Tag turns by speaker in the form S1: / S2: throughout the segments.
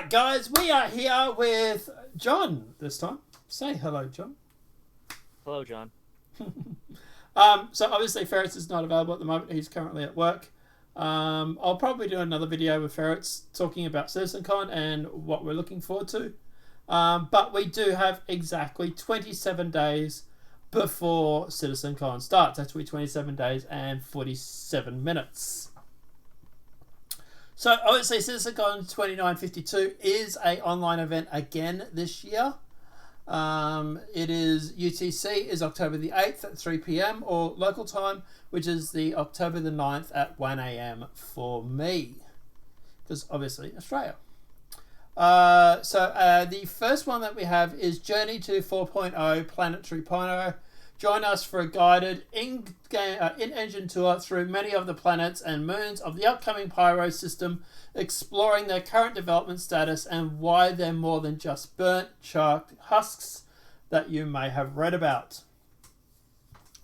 S1: Alright guys, we are here with John this time. Say hello, John.
S2: Hello, John.
S1: So obviously Ferrets is not available at the moment. He's currently at work. I'll probably do another video with Ferrets talking about CitizenCon and what we're looking forward to. But we do have exactly 27 days before CitizenCon starts. Actually 27 days and 47 minutes. So obviously CitizenCon 2952 is an online event again this year. It is UTC is October the 8th at 3 p.m. or local time, which is the October the 9th at 1 a.m. for me, because obviously Australia. The first one that we have is Journey to 4.0 Planetary Pyro. Join us for a guided in-engine tour through many of the planets and moons of the upcoming Pyro system, exploring their current development status and why they're more than just burnt, charred husks that you may have read about.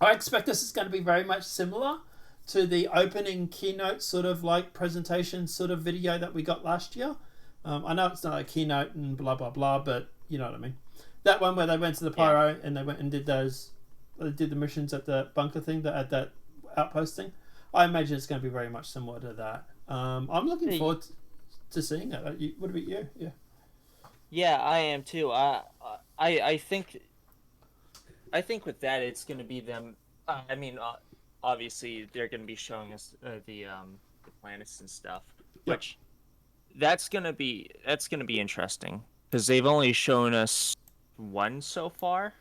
S1: I expect this is going to be very much similar to the opening keynote sort of like presentation sort of video that we got last year. I know it's not a keynote and blah, blah, blah, but you know what I mean. That one where they went to the Pyro and they went and did the missions at the bunker thing, at that outpost thing. I imagine it's going to be very much similar to that. I'm looking forward to seeing it. What about you? Yeah.
S2: Yeah, I am too. I think with that it's going to be them. Obviously they're going to be showing us the planets and stuff, which that's going to be interesting because they've only shown us one so far.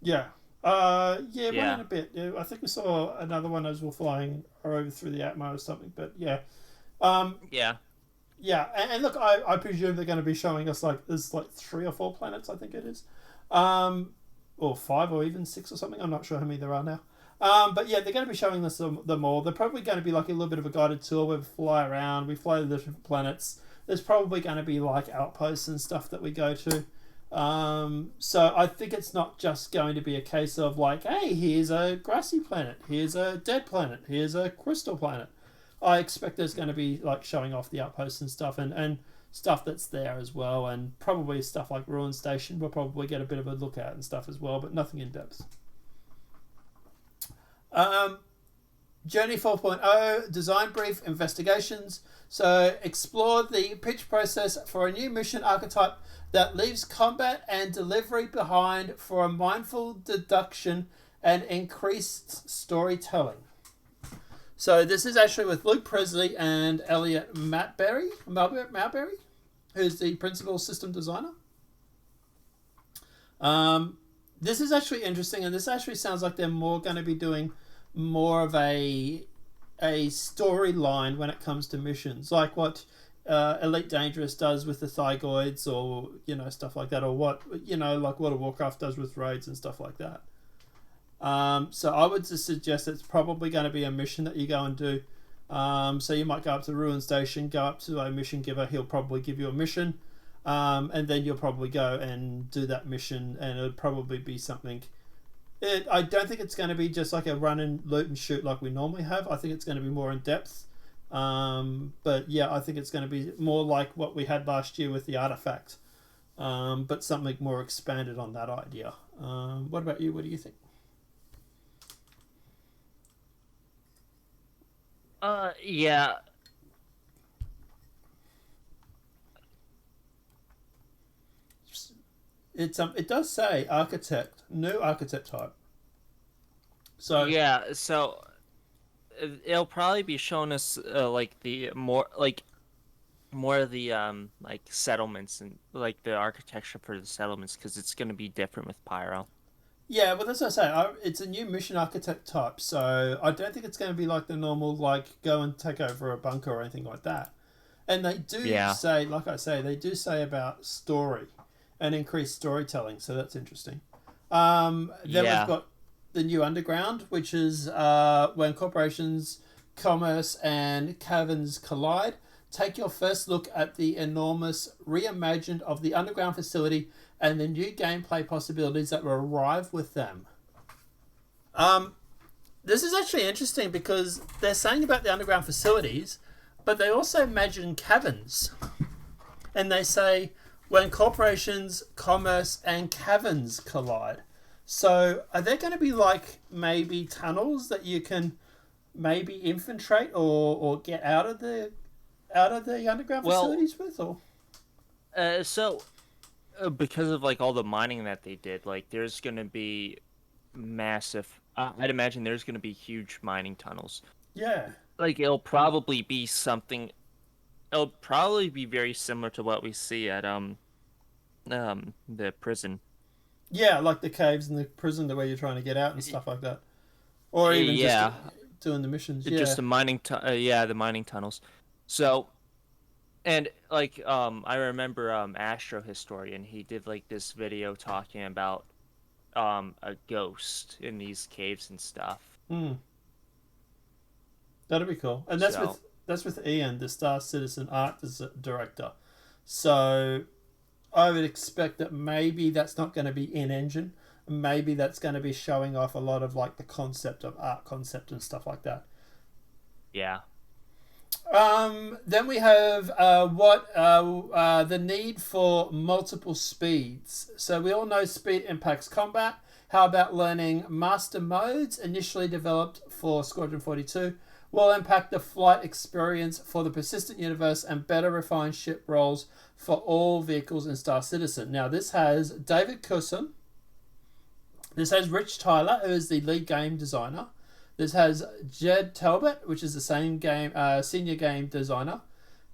S1: Yeah. One in a bit. Yeah, I think we saw another one as we're flying over through the Atmo or something. But yeah, and look, I presume they're going to be showing us there's 3 or 4 planets. I think it is, or 5 or even 6 or something. I'm not sure how many there are now. But yeah, they're going to be showing us them all. They're probably going to be like a little bit of a guided tour where we fly around, we fly to the different planets. There's probably going to be like outposts and stuff that we go to. So I think it's not just going to be a case of like, hey, here's a grassy planet, here's a dead planet, here's a crystal planet. I expect there's going to be like showing off the outposts and stuff and stuff that's there as well, and probably stuff like Ruin Station we'll probably get a bit of a look at and stuff as well, but nothing in depth. Journey 4.0 Design Brief Investigations. So explore the pitch process for a new mission archetype that leaves combat and delivery behind for a mindful deduction and increased storytelling. So this is actually with Luke Presley and Elliot Malberry, who's the principal system designer. This is actually interesting, and this actually sounds like they're more going to be doing more of a storyline when it comes to missions, like what Elite Dangerous does with the Thygoids, or stuff like that, or what like World of Warcraft does with raids and stuff like that. So I would just suggest it's probably going to be a mission that you go and do. So you might go up to Ruin Station, go up to a mission giver. He'll probably give you a mission, and then you'll probably go and do that mission, and it'll probably be something. I don't think it's going to be just like a run and loot and shoot like we normally have. I think it's going to be more in depth. But yeah, I think it's going to be more like what we had last year with the artifact, but something more expanded on that idea. What about you? What do you think?
S2: Yeah.
S1: It does say architect, new architect type. So
S2: yeah, so it'll probably be showing us more of the like settlements and like the architecture for the settlements, because it's going to be different with Pyro.
S1: Yeah, well, that's what I say. It's a new mission architect type, so I don't think it's going to be like the normal like go and take over a bunker or anything like that. And they do say, like I say, they do say about story and increased storytelling, so that's interesting. Then we've got the new underground, which is when corporations, commerce, and caverns collide. Take your first look at the enormous reimagined of the underground facility and the new gameplay possibilities that will arrive with them. This is actually interesting because they're saying about the underground facilities, but they also imagine caverns. and they say when corporations, commerce, and caverns collide. So are there going to be like maybe tunnels that you can maybe infiltrate or get out of the underground
S2: Well,
S1: facilities with, or
S2: so because of like all the mining that they did, like there's gonna be massive. I'd imagine there's gonna be huge mining tunnels.
S1: yeah,
S2: Like it'll probably be something. It'll probably be very similar to what we see at the prison.
S1: yeah, like the caves in the prison, the way you're trying to get out and stuff like that, or even just
S2: Yeah,
S1: doing the missions.
S2: just
S1: Yeah.
S2: the yeah, the mining tunnels. So, and like I remember Astro Historian, he did like this video talking about a ghost in these caves and stuff.
S1: Mm, that'd be cool, and
S2: So,
S1: that's with Ian, the Star Citizen art director. So I would expect that maybe that's not going to be in engine. Maybe that's going to be showing off a lot of like the concept of art concept and stuff like that.
S2: yeah.
S1: Then we have the need for multiple speeds. So we all know speed impacts combat. How about learning master modes initially developed for Squadron 42 will impact the flight experience for the persistent universe and better refine ship roles for all vehicles in Star Citizen. Now this has David Coulson. This has Rich Tyler, who is the lead game designer. This has Jed Talbot, which is the same game senior game designer.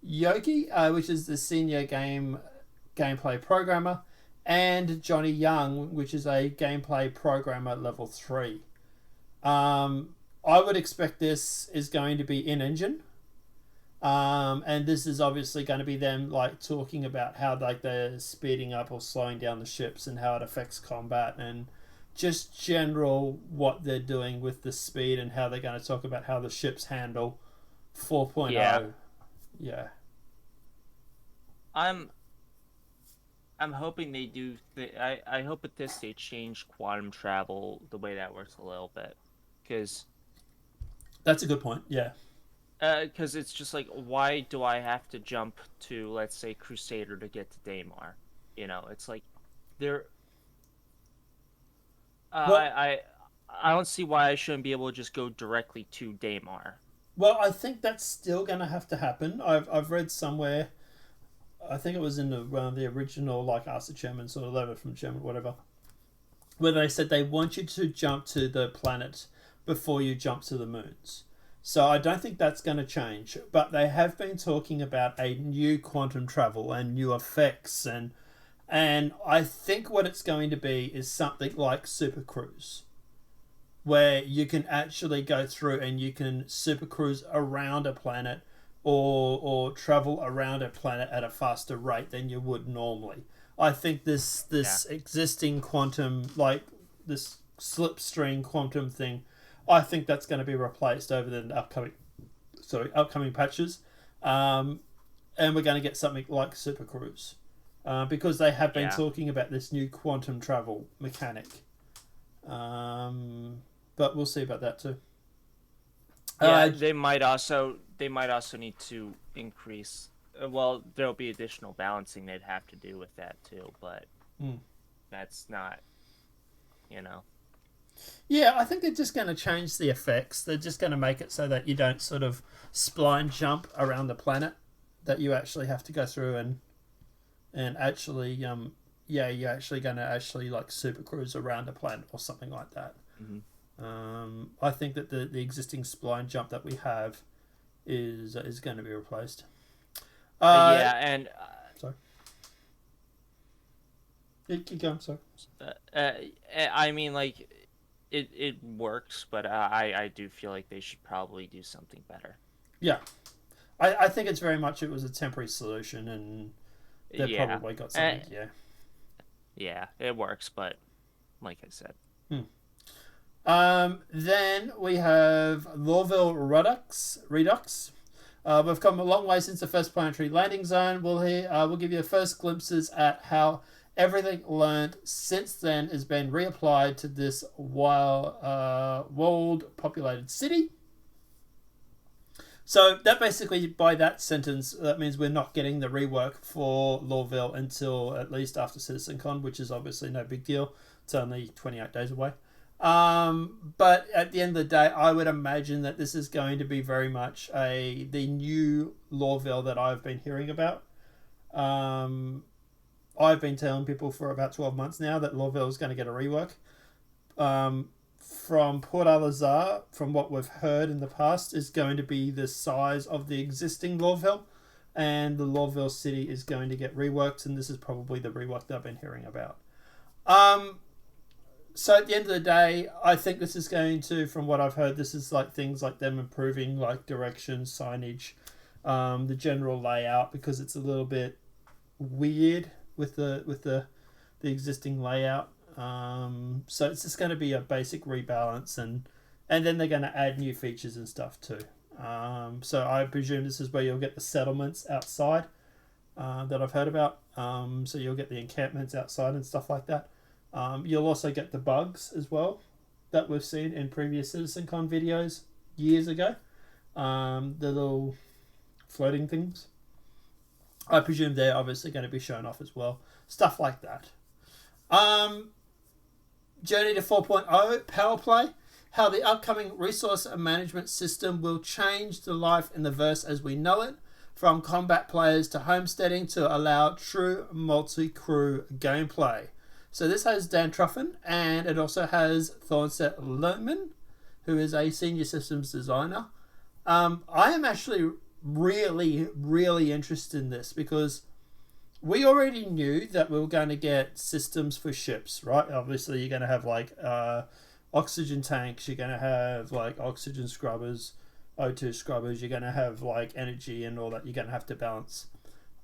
S1: Yogi, which is the senior gameplay programmer, and Johnny Young, which is a gameplay programmer level 3. I would expect this is going to be in engine. And this is obviously going to be them like talking about how like they're speeding up or slowing down the ships and how it affects combat and just general what they're doing with the speed and how they're going to talk about how the ships handle 4.0.
S2: Yeah.
S1: Yeah.
S2: I'm I'm hoping they do. I hope at this they change quantum travel the way that works a little bit, because
S1: That's a good point. Yeah.
S2: it's just like, why do I have to jump to, let's say, Crusader to get to Daymar? You know, it's like there.
S1: Well,
S2: I don't see why I shouldn't be able to just go directly to Daymar.
S1: well, I think that's still going to have to happen. I've read somewhere. I think it was in one of the original like Ask the Chairman sort of letter from Chairman whatever, where they said they want you to jump to the planet before you jump to the moons. So I don't think that's going to change, but they have been talking about a new quantum travel and new effects and I think what it's going to be is something like Super Cruise, where you can actually go through and you can super cruise around a planet or travel around a planet at a faster rate than you would normally. I think this existing quantum, like this slipstream quantum thing, I think that's going to be replaced over the upcoming patches, and we're going to get something like Super Cruise, because they have been
S2: Yeah.
S1: talking about this new quantum travel mechanic. But we'll see about that too.
S2: Yeah, they might also need to increase. Well, there'll be additional balancing they'd have to do with that too, but
S1: Mm.
S2: that's not, you know.
S1: Yeah, I think they're just going to change the effects. They're just going to make it so that you don't sort of spline jump around the planet. That you actually have to go through and actually you're actually going to actually like super cruise around a planet or something like that.
S2: Mm-hmm.
S1: I think that the existing spline jump that we have is going to be replaced.
S2: Yeah, and
S1: Sorry. Keep going. Sorry.
S2: I mean, like, it works, but I do feel like they should probably do something better.
S1: Yeah, I think it's very much it was a temporary solution, and they
S2: Yeah,
S1: probably got something. Yeah.
S2: yeah, it works, but like I said,
S1: Then we have Lorville Redux. We've come a long way since the first planetary landing zone. We'll give you the first glimpses at how everything learned since then has been reapplied to this walled populated city. So that basically, by that sentence, that means we're not getting the rework for Lawville until at least after CitizenCon, which is obviously no big deal. It's only 28 days away. But at the end of the day, I would imagine that this is going to be very much the new Lawville that I've been hearing about. Um, I've been telling people for about 12 months now that Lawville is going to get a rework. From Port Alazar, from what we've heard in the past, is going to be the size of the existing Lawville, and the Lawville city is going to get reworked, and this is probably the rework that I've been hearing about. Um, so at the end of the day, I think this is going to, from what I've heard, this is like things like them improving like directions, signage, the general layout, because it's a little bit weird with the existing layout. So it's just going to be a basic rebalance, and then they're going to add new features and stuff too. So I presume this is where you'll get the settlements outside that I've heard about. So you'll get the encampments outside and stuff like that. You'll also get the bugs as well that we've seen in previous CitizenCon videos years ago. The little floating things. I presume they're obviously going to be shown off as well. Stuff like that. Journey to 4.0 Power Play. How the upcoming resource management system will change the life in the verse as we know it, from combat players to homesteading, to allow true multi-crew gameplay. So this has Dan Truffin, and it also has Thornset Lerman, who is a senior systems designer. I am actually really, really interested in this because we already knew that we were going to get systems for ships, right? Obviously, you're going to have like oxygen tanks, you're going to have like oxygen scrubbers, O2 scrubbers, you're going to have like energy and all that you're going to have to balance.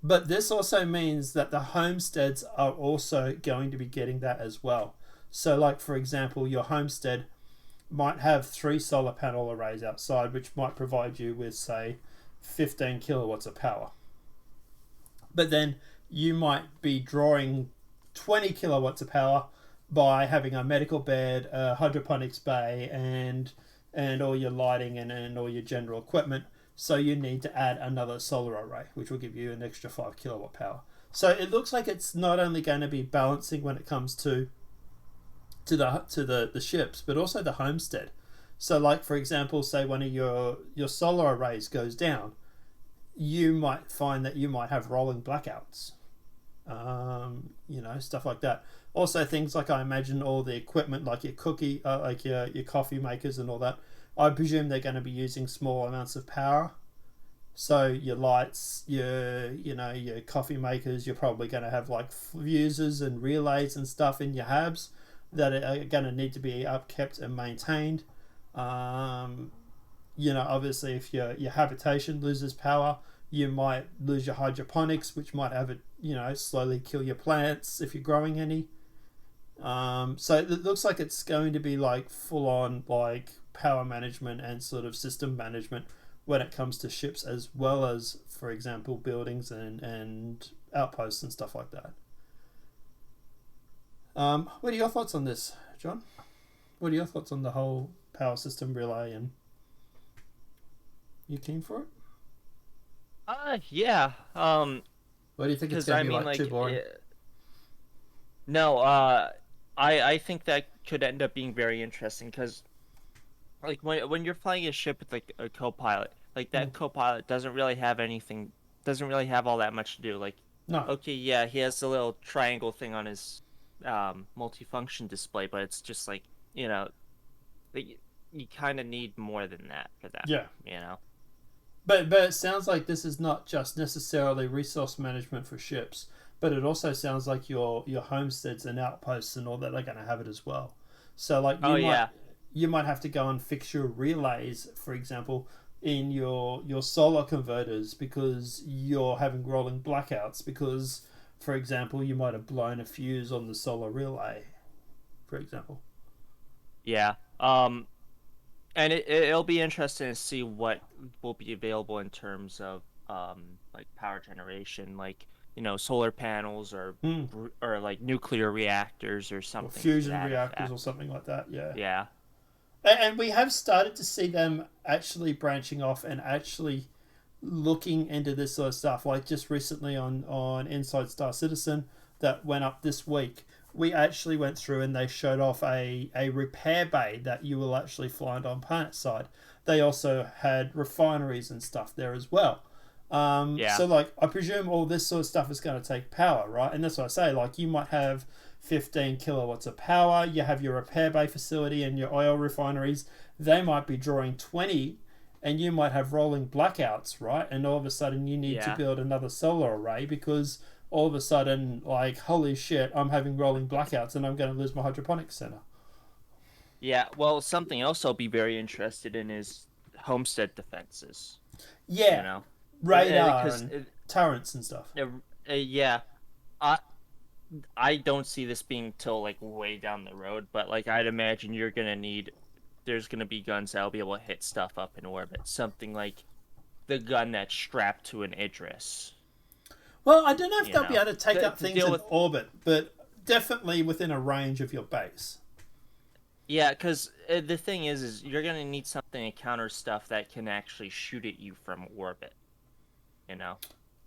S1: But this also means that the homesteads are also going to be getting that as well. So, like for example, your homestead might have 3 solar panel arrays outside, which might provide you with, say, 15 kilowatts of power. But then you might be drawing 20 kilowatts of power by having a medical bed, a hydroponics bay, and all your lighting and all your general equipment. So you need to add another solar array, which will give you an extra 5 kilowatt power. So it looks like it's not only going to be balancing when it comes to the ships, but also the homestead. So, like for example, say one of your solar arrays goes down, you might find that you might have rolling blackouts. Stuff like that. Also, things like I imagine all the equipment, like your like your coffee makers and all that. I presume they're going to be using small amounts of power. So your lights, your coffee makers, you're probably going to have like fuses and relays and stuff in your habs that are going to need to be upkept and maintained. Obviously, if your habitation loses power, you might lose your hydroponics, which might have it, slowly kill your plants if you're growing any. So it looks like it's going to be like full on like power management and sort of system management when it comes to ships, as well as, for example, buildings and outposts and stuff like that. What are your thoughts on this, John? What are your thoughts on the whole power system relay, and you keen for it?
S2: Yeah.
S1: What do you think it's
S2: Because
S1: going
S2: I
S1: to be
S2: mean,
S1: like? Too
S2: like,
S1: boring?
S2: no. I think that could end up being very interesting because, like, when you're flying a ship with like a co-pilot, like
S1: Mm.
S2: that co-pilot doesn't really have all that much to do. Like,
S1: No.
S2: okay, yeah, he has the little triangle thing on his multifunction display, but it's just like, like, you kind of need more than that for that,
S1: Yeah.
S2: you know?
S1: But it sounds like this is not just necessarily resource management for ships, but it also sounds like your homesteads and outposts and all that are going to have it as well. So like
S2: Oh yeah.
S1: you might have to go and fix your relays, for example, in your solar converters because you're having rolling blackouts because, for example, you might have blown a fuse on the solar relay, for example.
S2: Yeah. And it'll be interesting to see what will be available in terms of like power generation, like solar panels
S1: Hmm.
S2: or like nuclear reactors or
S1: Or
S2: something to
S1: fusion
S2: that
S1: reactors
S2: effect.
S1: or something like that. Yeah.
S2: Yeah.
S1: And we have started to see them actually branching off and actually looking into this sort of stuff. Like just recently on Inside Star Citizen that went up this week, we actually went through and they showed off a repair bay that you will actually find on planet side. They also had refineries and stuff there as well.
S2: Yeah.
S1: So like I presume all this sort of stuff is going to take power, right? And that's what I say. Like you might have 15 kilowatts of power. You have your repair bay facility and your oil refineries. They might be drawing 20, and you might have rolling blackouts, right? And all of a sudden you need to
S2: Yeah.
S1: build another solar array because all of a sudden, like, holy shit, I'm having rolling blackouts and I'm going to lose my hydroponics center.
S2: Yeah. Well, something else I'll be very interested in is homestead defenses. You
S1: Yeah,
S2: know,
S1: radar
S2: because
S1: and turrets and stuff.
S2: yeah, I I don't see this being till like way down the road, but like I'd imagine you're gonna need. There's gonna be guns that'll be able to hit stuff up in orbit. Something like the gun that's strapped to an Idris.
S1: Well, I don't know if
S2: You
S1: they'll be
S2: know,
S1: able to take up
S2: to
S1: things
S2: deal
S1: in
S2: with.
S1: orbit, but definitely within a range of your base.
S2: Yeah, because the thing is you're gonna need something to counter stuff that can actually shoot at you from orbit. You know.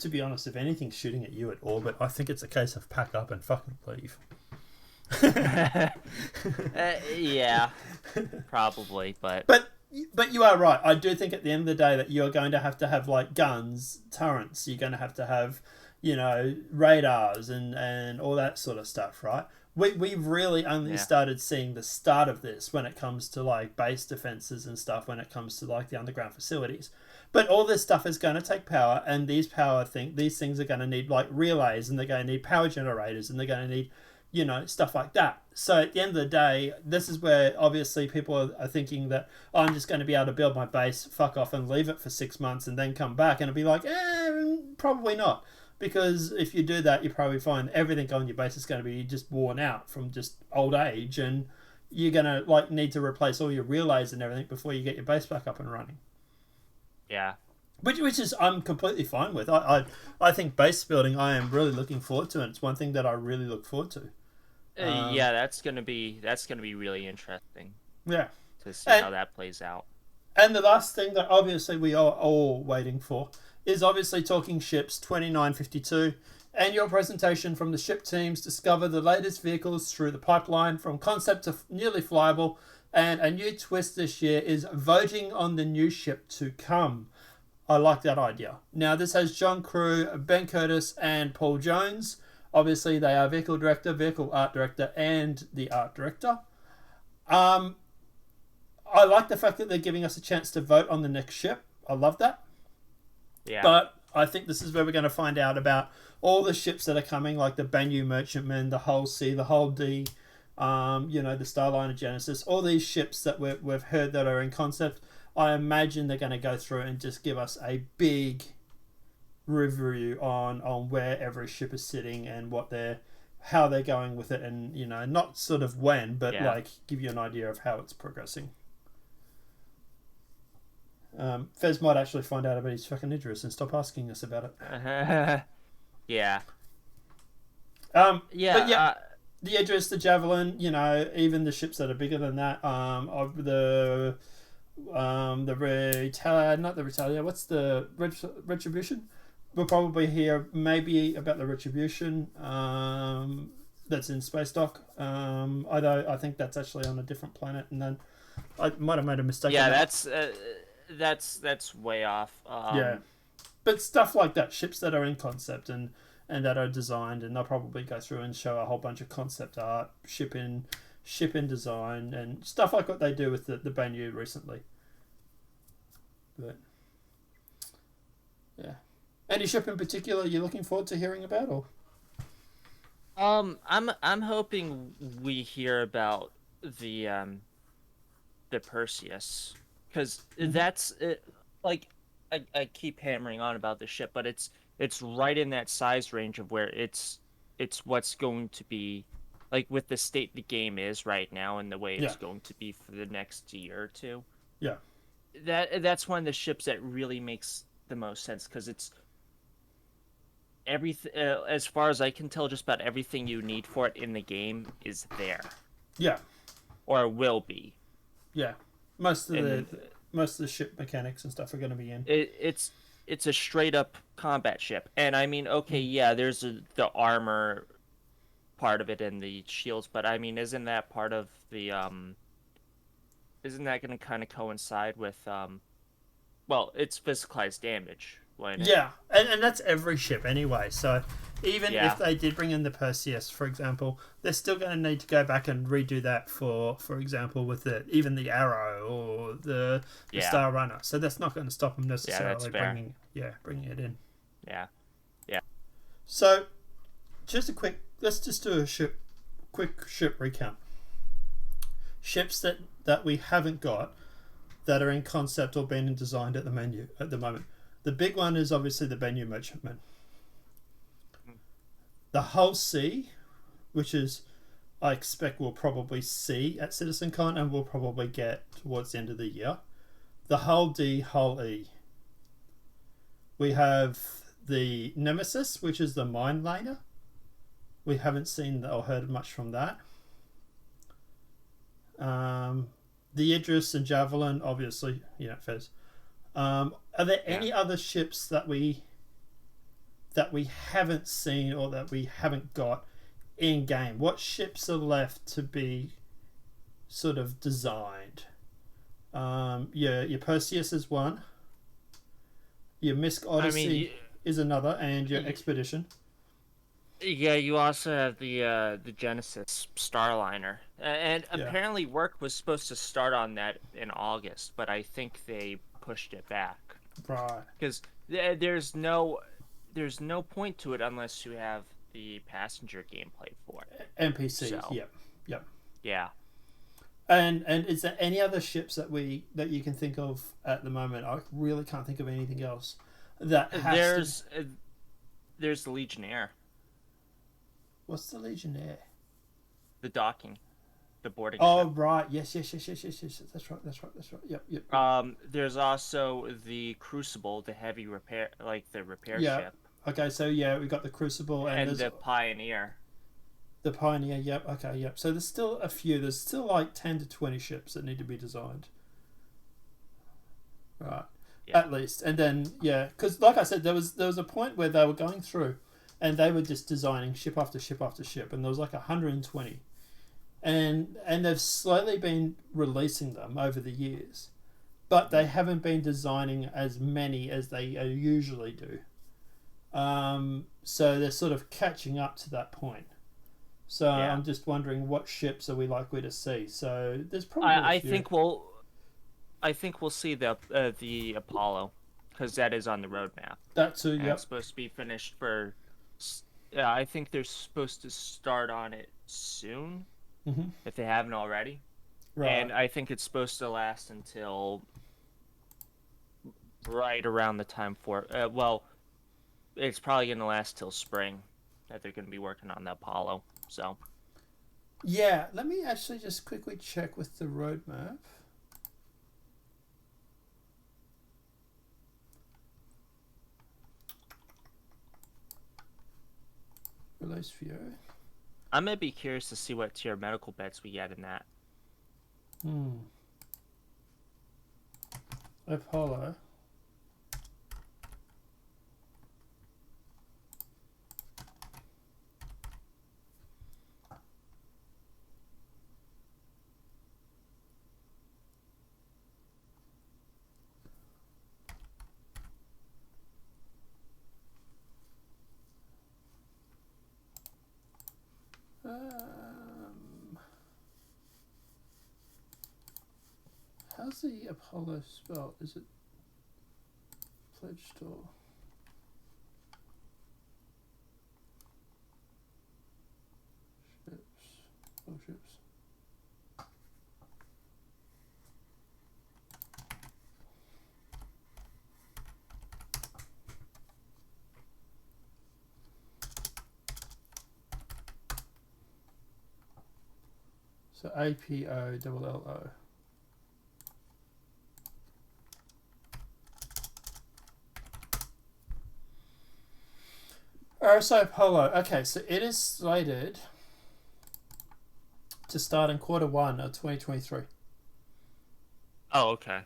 S1: To be honest, if anything's shooting at you at orbit, I think it's a case of pack up and fucking leave.
S2: Yeah, probably, but
S1: But you are right. I do think at the end of the day that you're going to have like guns, turrets. You're going to have radars and all that sort of stuff, right? We've really only
S2: yeah,
S1: started seeing the start of this when it comes to like base defenses and stuff. When it comes to like the underground facilities, but all this stuff is going to take power, and these things are going to need like relays, and they're going to need power generators, and they're going to need stuff like that. So at the end of the day, this is where obviously people are thinking that I'm just going to be able to build my base, fuck off, and leave it for 6 months, and then come back, and it'll be like, probably not. Because if you do that, you probably find everything on your base is going to be just worn out from just old age, and you're going to like need to replace all your relays and everything before you get your base back up and running.
S2: yeah.
S1: Which is I'm completely fine with. I think base building I am really looking forward to, and it's one thing that I really look forward to.
S2: Yeah, that's gonna be really interesting
S1: Yeah,
S2: to see
S1: and
S2: how that plays out.
S1: and the last thing that obviously we are all waiting for is obviously talking ships 2952. Annual presentation from the ship teams discover the latest vehicles through the pipeline from concept to nearly flyable, and a new twist this year is voting on the new ship to come. I like that idea. Now, this has John Crew, Ben Curtis, and Paul Jones. Obviously, they are vehicle director, vehicle art director, and the art director. Um, I like the fact that they're giving us a chance to vote on the next ship. I love that.
S2: Yeah,
S1: But I think this is where we're going to find out about all the ships that are coming, like the Banyu Merchantman, the Hull C, the Hull D, the Starliner Genesis, all these ships that we've heard that are in concept. I imagine they're going to go through and just give us a big review on where every ship is sitting and how they're going with it, and not sort of when, but
S2: yeah,
S1: like give you an idea of how it's progressing. Fez might actually find out about his fucking Idris and stop asking us about it.
S2: yeah,
S1: But yeah,
S2: yeah.
S1: the Idris, the Javelin, even the ships that are bigger than that. The not the Retaliator. What's the Retribution? We'll probably hear maybe about the Retribution. That's in Space Dock. Although I think that's actually on a different planet, and then I might have made a mistake.
S2: Yeah,
S1: On that.
S2: that's way off.
S1: Yeah, but stuff like that, ships that are in concept and that are designed, and they'll probably go through and show a whole bunch of concept art, ship in design, and stuff like what they do with the Banyu recently. But yeah, any ship in particular you're looking forward to hearing about, or
S2: I'm hoping we hear about the Perseus, because that's like I keep hammering on about the ship, but it's right in that size range of where it's what's going to be like with the state the game is right now and the way
S1: yeah,
S2: it's going to be for the next year or two.
S1: yeah,
S2: That's one of the ships that really makes the most sense because it's everything as far as I can tell, just about everything you need for it in the game is there
S1: yeah,
S2: or will be.
S1: yeah. most of
S2: and
S1: the
S2: then
S1: most of the ship mechanics and stuff are going to be in.
S2: it's a straight up combat ship. And I mean, okay,
S1: Mm.
S2: yeah, there's the armor part of it and the shields, but I mean, isn't that part of the isn't that going to kind of coincide with well, it's physicalized damage, wouldn't it?
S1: Yeah, and that's every ship anyway. So even if
S2: Yeah,
S1: they did bring in the Perseus, for example, they're still going to need to go back and redo that for example, with the even the Arrow or the
S2: yeah,
S1: Star Runner. So that's not going to stop them
S2: yeah, that's
S1: necessarily
S2: fair.
S1: bringing it in.
S2: Yeah, yeah.
S1: So just a quick, let's just do a quick ship recount. Ships that we haven't got that are in concept or being designed at the moment. The big one is obviously the Bennu Merchantman. The Hull C, which is I expect we'll probably see at CitizenCon and we'll probably get towards the end of the year. The Hull D, Hull E. We have the Nemesis, which is the mine laner. We haven't seen or heard much from that. The Idris and Javelin, obviously, Fez. Are there any other ships that we haven't seen or that we haven't got in game? What ships are left to be sort of designed? Your Perseus is one. Your Misk
S2: I
S1: Odyssey
S2: mean,
S1: is another, and your Expedition.
S2: yeah, you also have the Genesis Starliner, and
S1: Yeah.
S2: apparently work was supposed to start on that in August, but I think they pushed it back
S1: Right.
S2: because there's no point to it unless you have the passenger gameplay for it.
S1: NPCs.
S2: So
S1: Yep. Yep.
S2: yeah,
S1: And is there any other ships that you can think of at the moment? I really can't think of anything else that has to.
S2: there's the Legionnaire,
S1: What's the Legionnaire?
S2: the docking, the boarding
S1: Oh,
S2: ship.
S1: right. Yes. That's right. Yep.
S2: There's also the Crucible, the heavy repair, like the repair
S1: Yeah.
S2: ship,
S1: Okay, so yeah, we got the Crucible and
S2: and
S1: there's
S2: the Pioneer.
S1: the Pioneer. Yep. Okay. Yep. So there's still a few. There's still like 10 to 20 ships that need to be designed. Right.
S2: Yeah.
S1: At least, and then yeah, because like I said, there was a point where they were going through, and they were just designing ship after ship after ship, and there was like 120, and they've slowly been releasing them over the years, but they haven't been designing as many as they usually do. So they're sort of catching up to that point. So
S2: Yeah.
S1: I'm just wondering what ships are we likely to see. So there's probably
S2: I
S1: a few.
S2: I think we'll see the Apollo, because that is on the roadmap,
S1: That too.
S2: and it's
S1: Yep.
S2: supposed to be finished for. Yeah, I think they're supposed to start on it soon,
S1: Mm-hmm.
S2: if they haven't already.
S1: Right.
S2: And I think it's supposed to last until right around the time for. Well, it's probably going to last till spring that they're going to be working on the Apollo. So.
S1: Yeah, let me actually just quickly check with the roadmap. Release view.
S2: I may be curious to see what tier medical beds we get in that.
S1: Apollo. How's the Apollo spelled? Is it pledged or ships? Oh, ships. So APOLLO. So Apollo. Okay, so it is slated to start in Q1 of 2023.
S2: Oh, okay.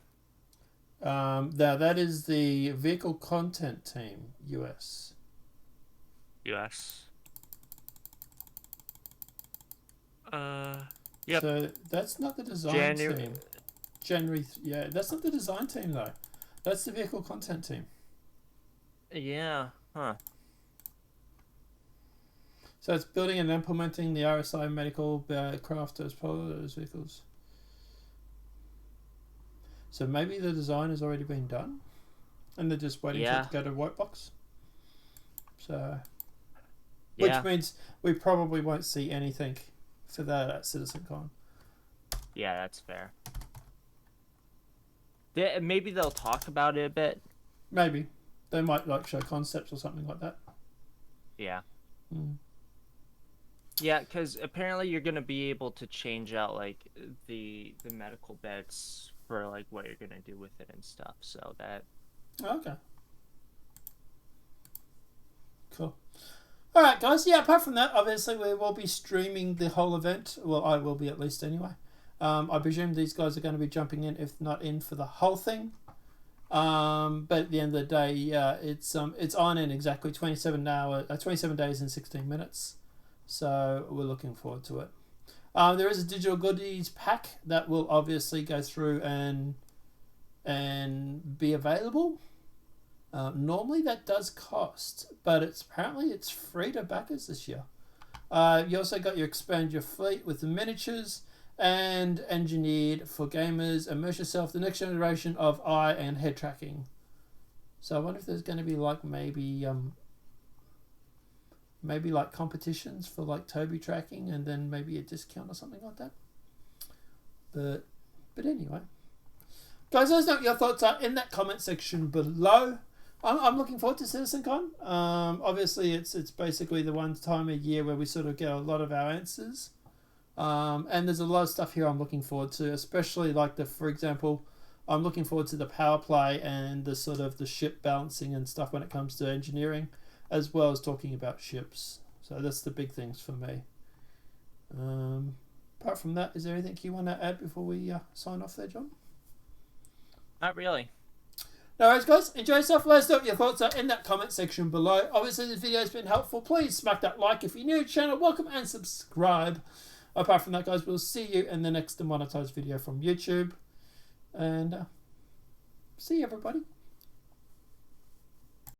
S1: Now that is the vehicle content team, US.
S2: US. Yep.
S1: So that's not the design
S2: January.
S1: team. Yeah, that's not the design team though. That's the vehicle content team.
S2: Yeah. Huh.
S1: So it's building and implementing the RSI medical craft as part of those vehicles. So maybe the design has already been done, and they're just waiting for it
S2: Yeah.
S1: to go to Whitebox. So, which
S2: Yeah.
S1: means we probably won't see anything for that at CitizenCon.
S2: Yeah, that's fair. Maybe they'll talk about it a bit.
S1: Maybe they might like show concepts or something like that.
S2: Yeah.
S1: Mm.
S2: Yeah, because apparently you're gonna be able to change out like the medical beds for like what you're gonna do with it and stuff. So that.
S1: Okay. Cool. All right, guys. Yeah. Apart from that, obviously we will be streaming the whole event. Well, I will be at least anyway. I presume these guys are going to be jumping in, if not in, for the whole thing. But at the end of the day, it's on in exactly 27 days and 16 minutes. So we're looking forward to it. There is a digital goodies pack that will obviously go through and be available. Normally that does cost, but apparently it's free to backers this year. You also got your expand your fleet with the miniatures and engineered for gamers. Immerse yourself the next generation of eye and head tracking. So I wonder if there's going to be like maybe like competitions for like Toby tracking and then maybe a discount or something like that. But anyway, guys, let us know what your thoughts are in that comment section below. I'm looking forward to CitizenCon. Obviously, it's basically the one time a year where we sort of get a lot of our answers. And there's a lot of stuff here I'm looking forward to, especially like for example, I'm looking forward to the power play and the sort of the ship balancing and stuff when it comes to engineering, as well as talking about ships. So that's the big things for me. Apart from that, is there anything you want to add before we sign off there, John?
S2: Not really.
S1: No worries, guys. Enjoy yourself. Let us know what your thoughts are in that comment section below. Obviously, this video has been helpful. Please smack that like if you're new to the channel. Welcome and subscribe. Apart from that, guys, we'll see you in the next demonetized video from YouTube. And see you, everybody.